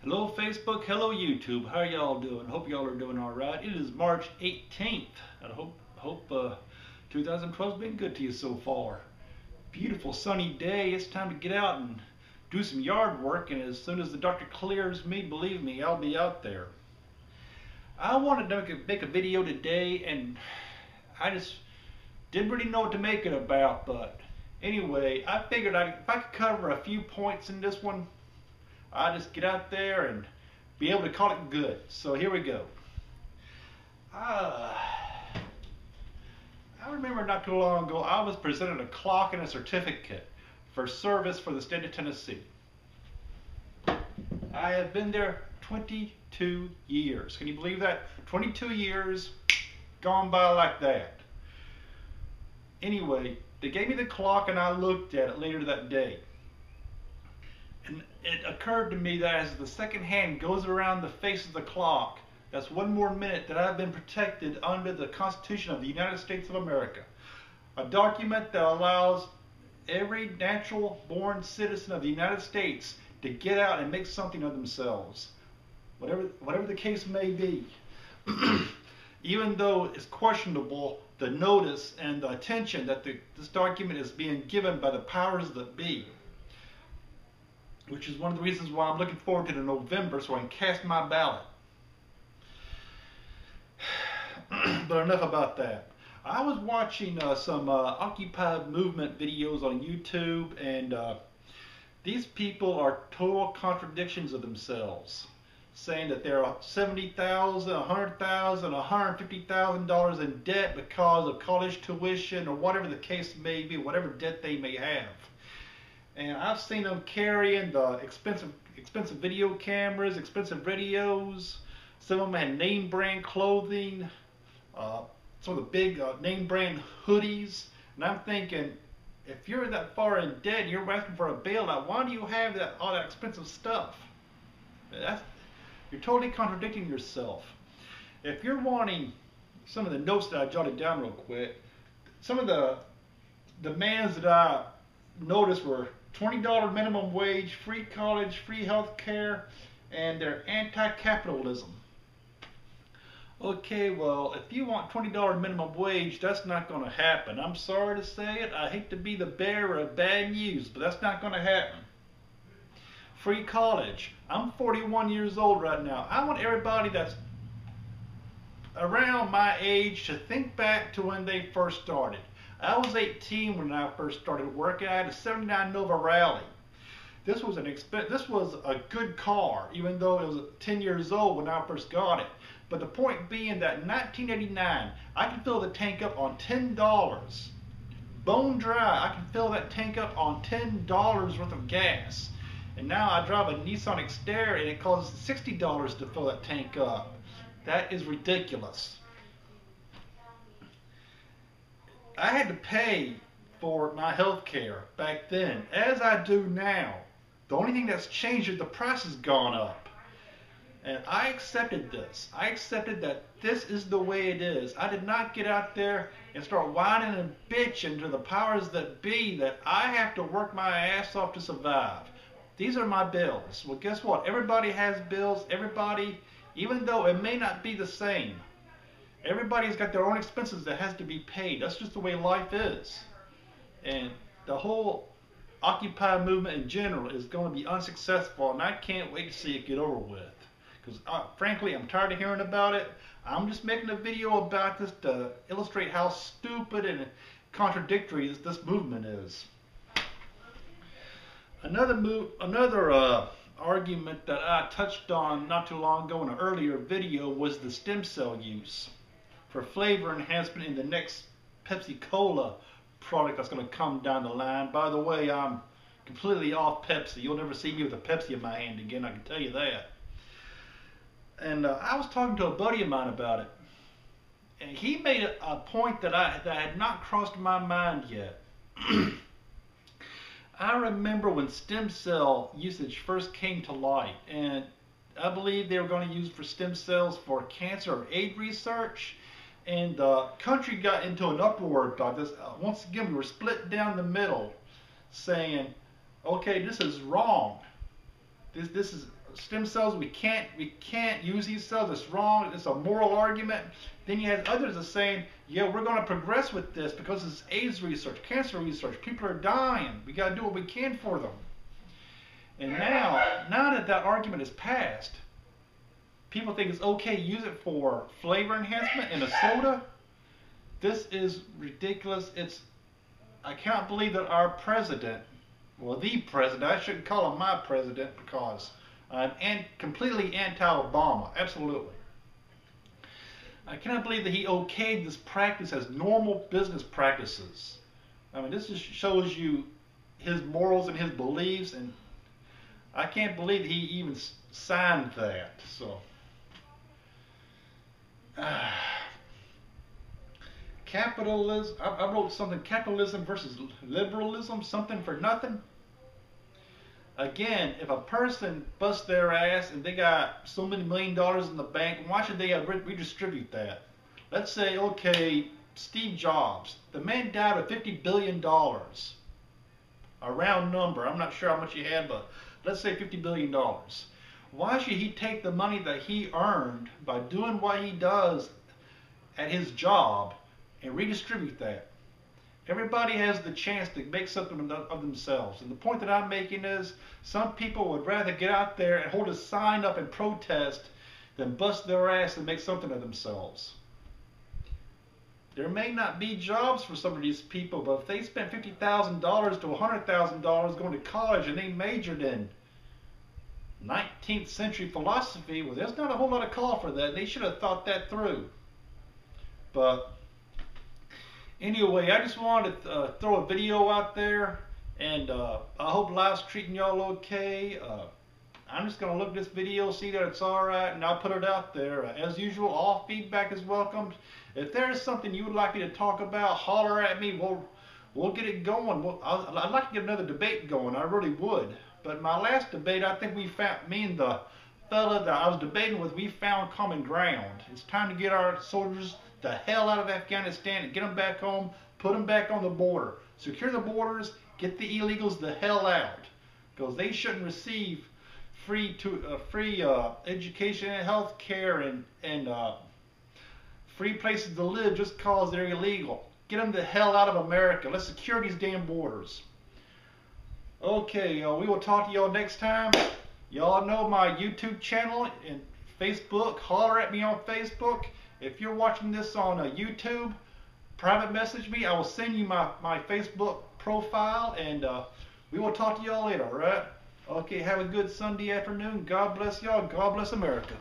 Hello Facebook, hello YouTube. How y'all doing? Hope y'all are doing all right. It is March 18th. I hope 2012's been good to you so far. Beautiful sunny day. It's time to get out and do some yard work, and as soon as the doctor clears me, believe me, I'll be out there. I wanted to make a video today, and I just didn't really know what to make it about, but anyway, I figured if I could cover a few points in this one, I'll just get out there and be able to call it good. So here we go. I remember not too long ago, I was presented a clock and a certificate for service for the state of Tennessee. I have been there 22 years. Can you believe that? 22 years gone by like that. Anyway, they gave me the clock and I looked at it later that day. And it occurred to me that as the second hand goes around the face of the clock, that's one more minute that I've been protected under the Constitution of the United States of America. A document that allows every natural-born citizen of the United States to get out and make something of themselves, whatever the case may be. Even though it's questionable the notice and the attention that this document is being given by the powers that be, which is one of the reasons why I'm looking forward to the November so I can cast my ballot. But enough about that. I was watching some Occupy movement videos on YouTube, and these people are total contradictions of themselves, saying that they're $70,000, $100,000, $150,000 in debt because of college tuition or whatever the case may be, whatever debt they may have. And I've seen them carrying the expensive video cameras, expensive radios. Some of them had name brand clothing, some of the big name brand hoodies. And I'm thinking, if you're that far in debt and you're asking for a bailout, why do you have all that expensive stuff? You're totally contradicting yourself. If you're wanting some of the notes that I jotted down real quick, some of the demands that I noticed were $20 minimum wage, free college, free health care, and they're anti-capitalism. Okay, well, if you want $20 minimum wage, that's not going to happen. I'm sorry to say it. I hate to be the bearer of bad news, but that's not going to happen. Free college. I'm 41 years old right now. I want everybody that's around my age to think back to when they first started. I was 18 when I first started working. I had a '79 Nova Rally. This was a good car, even though it was 10 years old when I first got it. But the point being that in 1989, I could fill the tank up on $10. Bone dry, I can fill that tank up on $10 worth of gas. And now I drive a Nissan Xterra and it costs $60 to fill that tank up. That is ridiculous. I had to pay for my health care back then, as I do now. The only thing that's changed is the price has gone up. And I accepted this. I accepted that this is the way it is. I did not get out there and start whining and bitching to the powers that be that I have to work my ass off to survive. These are my bills. Well, guess what? Everybody has bills. Everybody, even though it may not be the same, everybody's got their own expenses that has to be paid. That's just the way life is. And the whole Occupy movement in general is going to be unsuccessful, and I can't wait to see it get over with. Because frankly, I'm tired of hearing about it. I'm just making a video about this to illustrate how stupid and contradictory this movement is. Another argument that I touched on not too long ago in an earlier video was the stem cell use for flavor enhancement in the next Pepsi Cola product that's going to come down the line. By the way, I'm completely off Pepsi. You'll never see me with a Pepsi in my hand again, I can tell you that. And I was talking to a buddy of mine about it, and he made a point that had not crossed my mind yet. I remember when stem cell usage first came to light, and I believe they were going to use for stem cells for cancer or AIDS research, and the country got into an uproar about this. Once again, we were split down the middle, saying, okay, this is wrong. This is stem cells, we can't use these cells, it's wrong, it's a moral argument. Then you had others that saying, yeah, we're going to progress with this because it's AIDS research, cancer research, people are dying, we got to do what we can for them. And now that argument is passed, people think it's okay to use it for flavor enhancement in a soda. This is ridiculous. I can't believe that our president, well, the president, I shouldn't call him my president because I'm completely anti-Obama, absolutely. I cannot believe that he okayed this practice as normal business practices. I mean, this just shows you his morals and his beliefs, and I can't believe he even signed that. So, capitalism, I wrote something, capitalism versus liberalism, something for nothing. Again, if a person busts their ass and they got so many $1 million in the bank, why should they redistribute that? Let's say, okay, Steve Jobs, the man died with $50 billion. A round number, I'm not sure how much he had, but let's say $50 billion. Why should he take the money that he earned by doing what he does at his job and redistribute that? Everybody has the chance to make something of themselves. And the point that I'm making is some people would rather get out there and hold a sign up and protest than bust their ass and make something of themselves. There may not be jobs for some of these people, but if they spent $50,000 to $100,000 going to college and they majored in 19th century philosophy, well, there's not a whole lot of call for that. They should have thought that through. But anyway, I just wanted to throw a video out there, and I hope life's treating y'all okay. I'm just going to look at this video, see that it's alright, and I'll put it out there. As usual, all feedback is welcomed. If there is something you would like me to talk about, holler at me. We'll get it going. I'd like to get another debate going. I really would. But my last debate, I think we found, me and the fella that I was debating with, we found common ground. It's time to get our soldiers the hell out of Afghanistan and get them back home, put them back on the border. Secure the borders, get the illegals the hell out. Because they shouldn't receive free education and health care and free places to live just because they're illegal. Get them the hell out of America. Let's secure these damn borders. Okay, we will talk to y'all next time. Y'all know my YouTube channel and Facebook. Holler at me on Facebook. If you're watching this on YouTube, private message me. I will send you my Facebook profile, and we will talk to y'all later, all right? Okay, have a good Sunday afternoon. God bless y'all. God bless America.